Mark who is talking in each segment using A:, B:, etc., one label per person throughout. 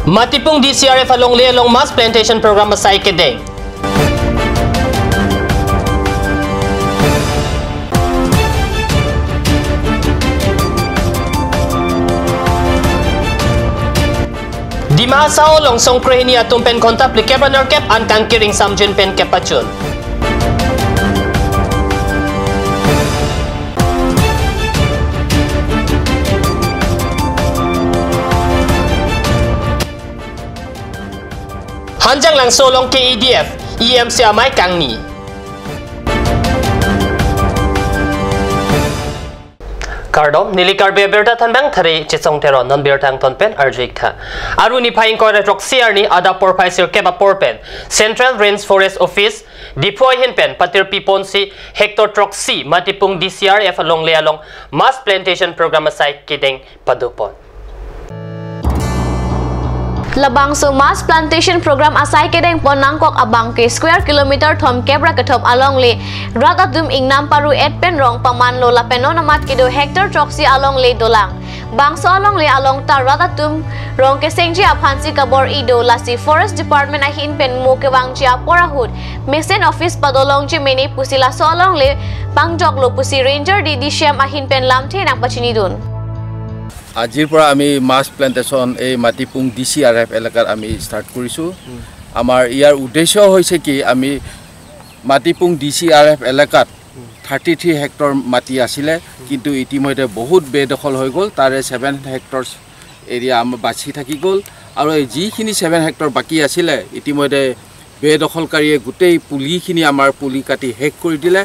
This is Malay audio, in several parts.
A: Matipong DCRF along Lealong Mass Plantation Program masay kedeng. Di maasaw long songkrehini at tumpen kontap li kebranar kep an kangkiring samjun pen kepachun. Hanjang lang solong KEDF, EMC amay kangni. Kardom nilikar beberta tanbang thari chisong teron non bertang tonpen arjik tha. Aruni phaing ko retrok CR ni ada porpaisir keba porpen. Central Range Forest Office deploy hinpen patir piponsi hector trok C matipung DCRF along Lealong Mass Plantation Program asay kideng padupon.
B: Labang so Mass Plantation Program asai kedeng ponangkok abang ke square kilometer thom kebra ketop along le ragatum ingnam paru pen rong pamanlo la penonamat kido hector troksi along le dolang bangso along le along ta ragatum rong ke sengji aphansi kabor ido lasi Forest Department ahin pen mo ke wangji aporahut mesen office padolong je meni pusila so along le bangjok lo pusi ranger di syam ahin pen lamthe nang pachinidun.
C: আজিৰ পৰা আমি মাছ প্লান্টেশন এই মাটিপুং DCRF এলেকাৰ আমি স্টাৰ্ট কৰিছো আমাৰ ইয়াৰ উদ্দেশ্য হৈছে কি আমি মাটিপুং DCRF এলেকাত 33 হেক্টৰ মাটি আছিল কিন্তু ইতিমধ্যে বহুত বেদখল হৈ গল তাৰে 7 হেক্টৰ এৰিয়া আমাৰ বাছি থাকি গল আৰু এই যিখিনি 7 হেক্টৰ বাকি আছিল ইতিমধ্যে বেদখলকাৰীয়ে গোটেই পুলিখিনি আমাৰ পুলি কাটি হেক কৰি দিলে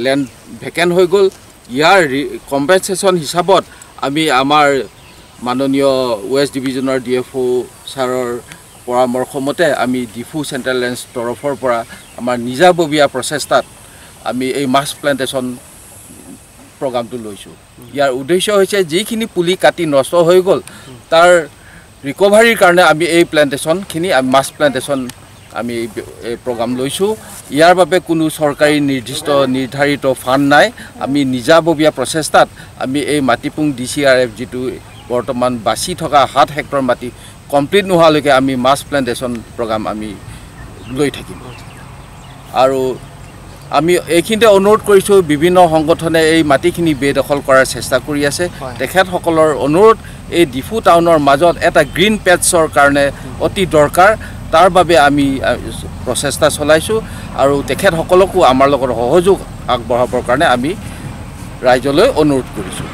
C: ল্যান্ড ভেকেন্ট হৈ গল ইয়াৰ কম্পেনসেশন হিচাপত আমি আমাৰ মাননীয় ওয়েস্ট ডিভিজনৰ ডিএফও সাৰৰ পৰামৰ্শ মতে আমি ডিফু সেন্ট্ৰেল ৰেঞ্জ তৰফৰ পৰা আমাৰ নিজাববীয়া প্ৰচেষ্টাত আমি এই মাছ প্লান্টেশন প্ৰগ্ৰামটো লৈছো ইয়াৰ উদ্দেশ্য হৈছে যিখিনি পুলি কাটি নষ্ট হৈ গল তাৰ ৰিকভাৰীৰ কাৰণে আমি এই প্লান্টেশন খিনি মাছ প্লান্টেশন আমি এই প্ৰগ্ৰাম লৈছো ইয়াৰ বাবে কোনো চৰকাৰী নিৰ্ধাৰিত ফান্ড নাই আমি নিজাববীয়া প্ৰচেষ্টাত আমি এই মাটিপুং DCRF যেটো বৰ্তমান বাছি থকা 7 হেক্টৰ মাটি কমপ্লিট নোহালৈকে আমি মাছ প্লান্টেশন প্ৰগ্ৰাম আমি লৈ থাকিম আৰু আমি এইখিনিতে অনুৰোধ কৰিছো বিভিন্ন সংগঠনে এই মাটিখিনি বেদখল কৰাৰ চেষ্টা কৰি আছে তেখেতসকলৰ অনুৰোধ এই ডিফু টাউনৰ মাজত এটা গ্ৰীণ পেটছৰ কাৰণে অতি দৰকাৰ তাৰ বাবে আমি প্ৰচেষ্টা চলাইছো আৰু তেখেতসকলকো আমাৰ লগত সহযোগ আগবঢ়াবৰ কাৰণে আমি ৰাইজলৈ অনুৰোধ কৰিছো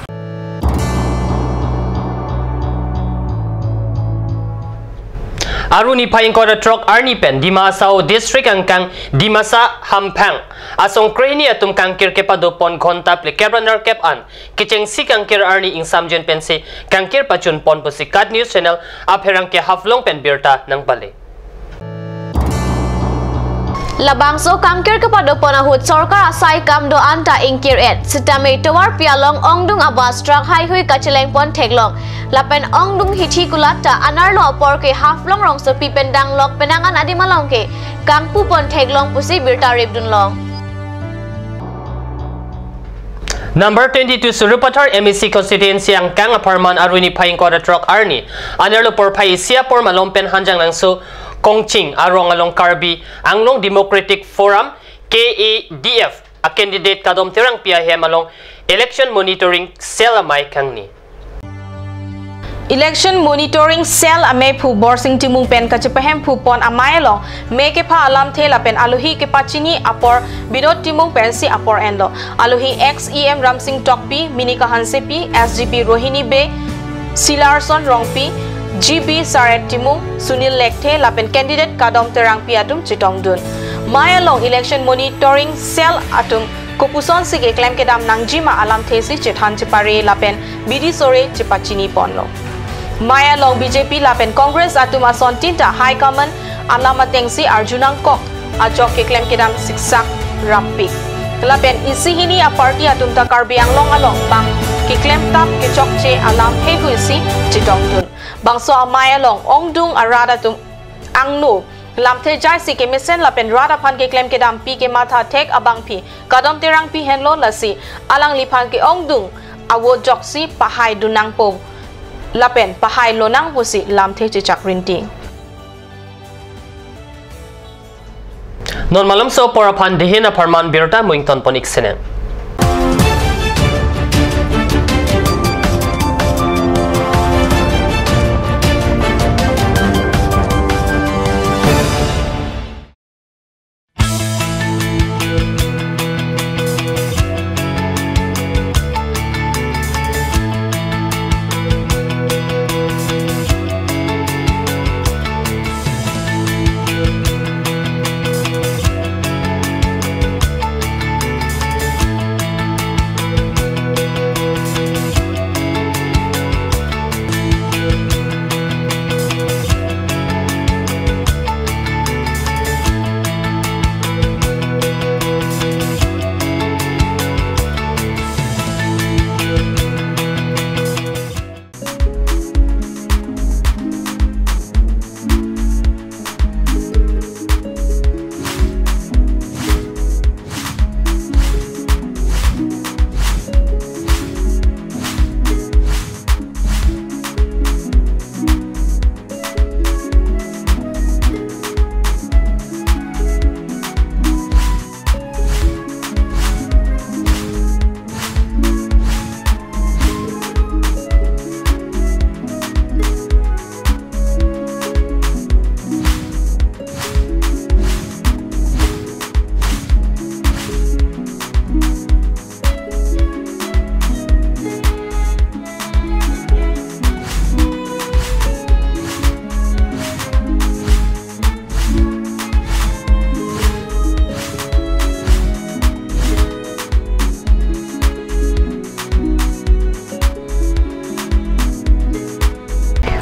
A: Aruni phaing ko trok arni pen Dimasao district angkang Dimasa Hampang asong kreni atum kangkir ke padopon ghonta ple kebranar kep an kicheng si kangkir arni ing samjen pen se kangkir pachun pon posi kat news channel apherang ke haflong pen birta nang bale
B: Labangso kangkir kepada ponahut sorkar asai kam do anta ingkir et sitame tawar pialong ongdung abas trak hai hui kacheleng pon teglong lapen ongdung hithi kulata anarlo opor ke haflong rong so pipendang lok penangan adimalong ke kangpu pon teglong pusi birta ribdun long
A: Number 22 Surupathar MEC constituency ang kang aparman aruni phaing ko trok arni anarlo por phai sia por malompen hanjang langso Kongching arong along Karbi Anglong Democratic Forum KEDF a candidate kadom tirang piahem along election monitoring cell amay kangni
D: Election monitoring cell amay phu borsing timung pen kachepahem phu pon amay long meke pha alam thela pen aluhi ke pachini apor binod timung pen si apor endo aluhi XEM Ramsing Tokpi Minika Hansepi SGP Rohini Be Silarson Rongpi GB Saret Timung Sunil Lekthe lapen candidate kadom terang piatum chitongdun Maya long election monitoring cell atum kopuson sige claim kedam nangjima alam thesi chithan chipare lapen BD Sore chipachini ponlo Maya long BJP lapen Congress atum ason tinta high command alamatengsi Arjunang Kok ajok ke claim kedam siksak rampi lapen isihini a party atum ta Karbi Anglong along bang ke claim tap ke chokche alam he huisi chitongdun Bangso amaya long ongdung arada tum angnu lamthe jai si ke mesen lapen rada phan ke claim ke dam pi ke matha tek abang pi kadom terang pi henlo lasi alang liphan ke ongdung awo joksi pahai dunang po lapen pahai lonang pusi lamthe chichak rinti
A: non malam so poraphan dehina pharman birta muington ponik sene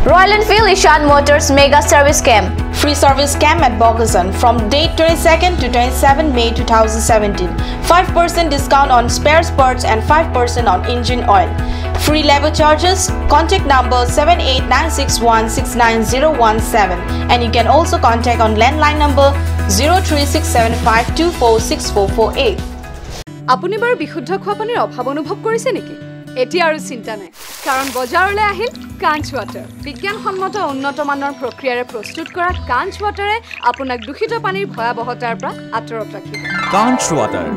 B: Royal Enfield Ishan Motors Mega Service Camp.
D: Free service camp at Bogazan from date 22nd to 27 May 2017. 5% discount on spares parts and 5% on engine oil. Free labor charges. Contact number 7896169017 and you can also contact on landline number 03675246448.
E: আপুনি বাৰু বিশুদ্ধ খোৱা পানীৰ অভাৱ অনুভৱ কৰিছে নেকি? এতিয়া আৰু চিন্তা নাই কাৰণ বজাৰলৈ আহিল কাঞ্চ ৱাটাৰ বিজ্ঞানসন্মত উন্নত মানৰ প্ৰক্ৰিয়াৰে প্ৰস্তুত কৰা কাঞ্চ ৱাটাৰে আপোনাক দূষিত পানীৰ ভয়াবহতাৰ পৰা আঁতৰত ৰাখিব
F: কাঞ্চ water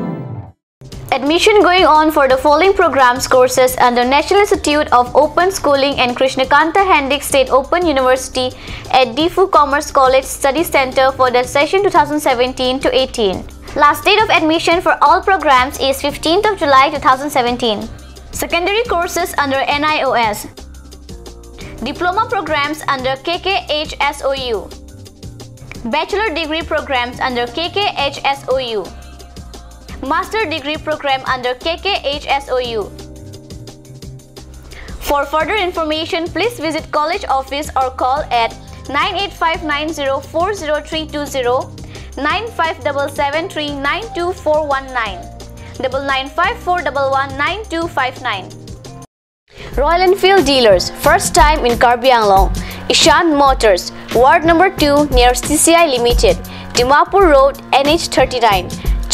B: Admission going on for the following programs courses under National Institute of Open Schooling and Krishnakanta Hendik State Open University at Difu Commerce College Study Center for the session 2017 to 18. Last date of admission for all programs is 15th of July 2017. Secondary courses under NIOS. Diploma programs under KKHSOU. Bachelor degree programs under KKHSOU. Master degree program under KKHSOU. For further information, please visit college office or call at 985904032 957739249 995411929. Royal Enfield dealers, first time in Karbi Anglong. Ishan Motors, Ward number 2 near CCI Limited, Dimapur Road, NH39,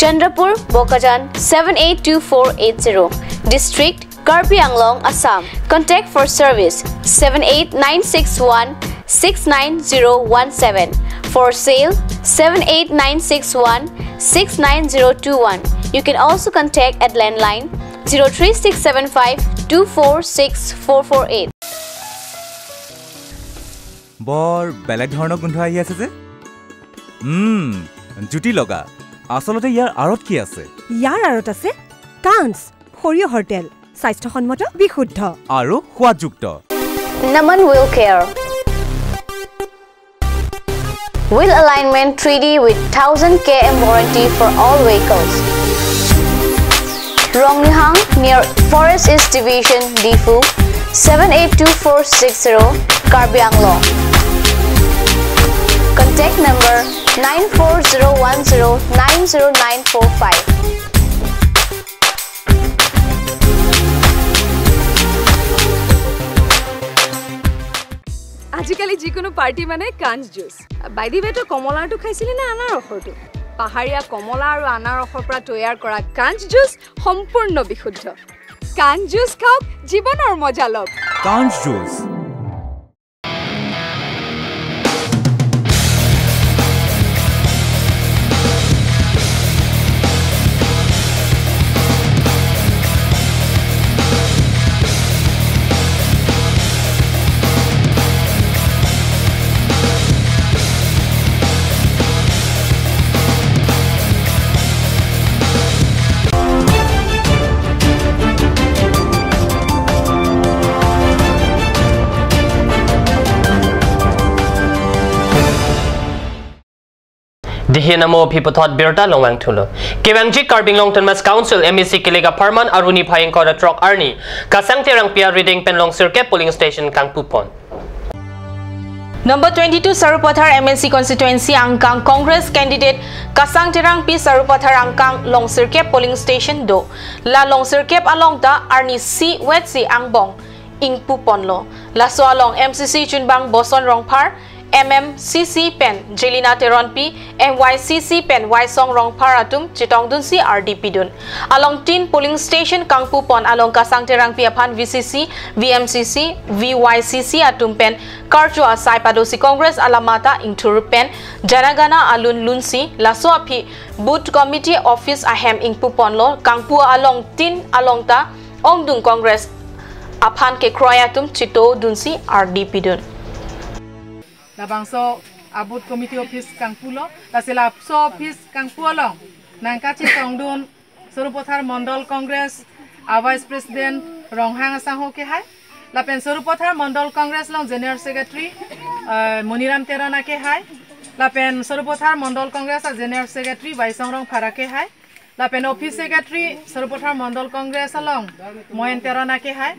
B: Chandrapur, Bokajan 782480, District, Karbi Anglong, Assam. Contact for service 78961-69017. For sale 78961-69021. You can also contact at landline 03675246448.
F: বৰ বেলেগ ধৰণৰ গোন্ধ আহি আছে যে জুটি লগা আসলতে ইয়াৰ আৰত কি আছে
G: ইয়াৰ আৰত আছে কাঞ্চ সৰিয়হৰ তেল স্বাস্থ্যসন্মত বিশুদ্ধ
F: আৰু সোৱাদযুক্ত
B: Naman Wheel Care. Wheel alignment 3D with 1000 km warranty for all vehicles. Rongnihang near Forest East Division, Difu, 782460, Karbi Anglong. Contact number 94010-90945.
E: আজিকালি যিকোনো পাৰ্টি মানে কাঞ্চ জুচ বাইদি বেটো কমলাটো খাইছিলি না আনাৰসৰটো পাহাৰীয়া কমলা আৰু আনাৰসৰ পৰা তৈয়াৰ কৰা কাঞ্চ জুচ সম্পূৰ্ণ বিশুদ্ধ কাঞ্চ জুচ খাওক জীৱনৰ মজা লওক
F: কাঞ্চ juice
A: Dihinamo piputot birta longwang tulo. Kewangji Carbing Long Term Council MEC Kilega Parman Aruni Phaying Kora Trok Arni. Kasang tirang pia reading penlong circuit polling station kang pupon.
D: Number 22 Sarupathar MNC constituency angkang Congress candidate Kasang Tirang P Sarupathar angkang Long Sirkep polling station do la Long Sirkep along da Arni C Wetsi Angbong ing Puponlo la so along MCC Chunbang Boson Rongpar MMCC Pen Jelina Teron P MYCC Pen Waisong Rongpar atum Chitong dun si RDP dun along tin polling station kang Pupon along Kasang Tirang P apan VCC VMCC VYCC atum pen Karjo asai padosi Congress alamata ing Turupen Janagana alun lunsi laso api booth committee office ahem ing Puponlo kangpua along tin along ta ongdung Congress apan ke kroyatum Chito dunsi RDP dun
H: labangso abut committee office kangpulo lasila so office kangpulo nangkachi tongdun Sarupathar Mondol Congress vice president Ronghang Saho ke hai lapen Sarupathar Mondol Congress long general secretary Moniram Terana ke hai lapen Sarupathar Mondol Congress general secretary Waisong Rong Phara ke hai lapen office secretary Sarupathar Mondol Congress along Moyen Terana ke hai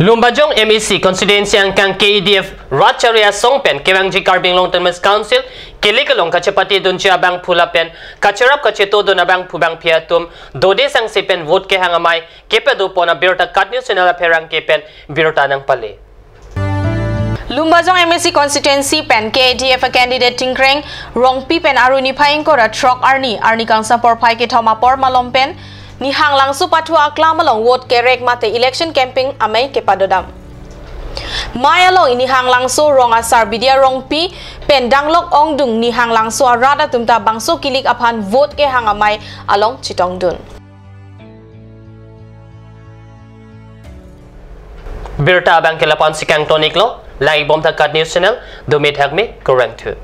A: Lumbajong MEC constituency angkang KEDF Ratcharia Songpen Kewangji Carbing Long Term Council Kilikalong kachapati dun siya bang pulapen kacharap kacheto dun abang pubang piatum dode sang sipen vote ke hangamay kepedo po na birta katnews sinala perang kepen birta ng pali.
D: Lumbajong MEC constituency pen KEDF candidate Tingkreng Rongpi pen Aruni Phaying Kora Trok Arni kang sapor phai ke thoma por malompen ni hanglang su patua klamalong vote kerek mate election camping amai ke padodam mayalong ini hanglang su rong asar bidia rongpi pendanglok ongdung ni hanglang su arada tumta bangso kilik apan vote ke hangamai along Chitongdun
A: Birta abang kelapon si Kang Toniklo lai bom takat news channel dumit hagme korang tu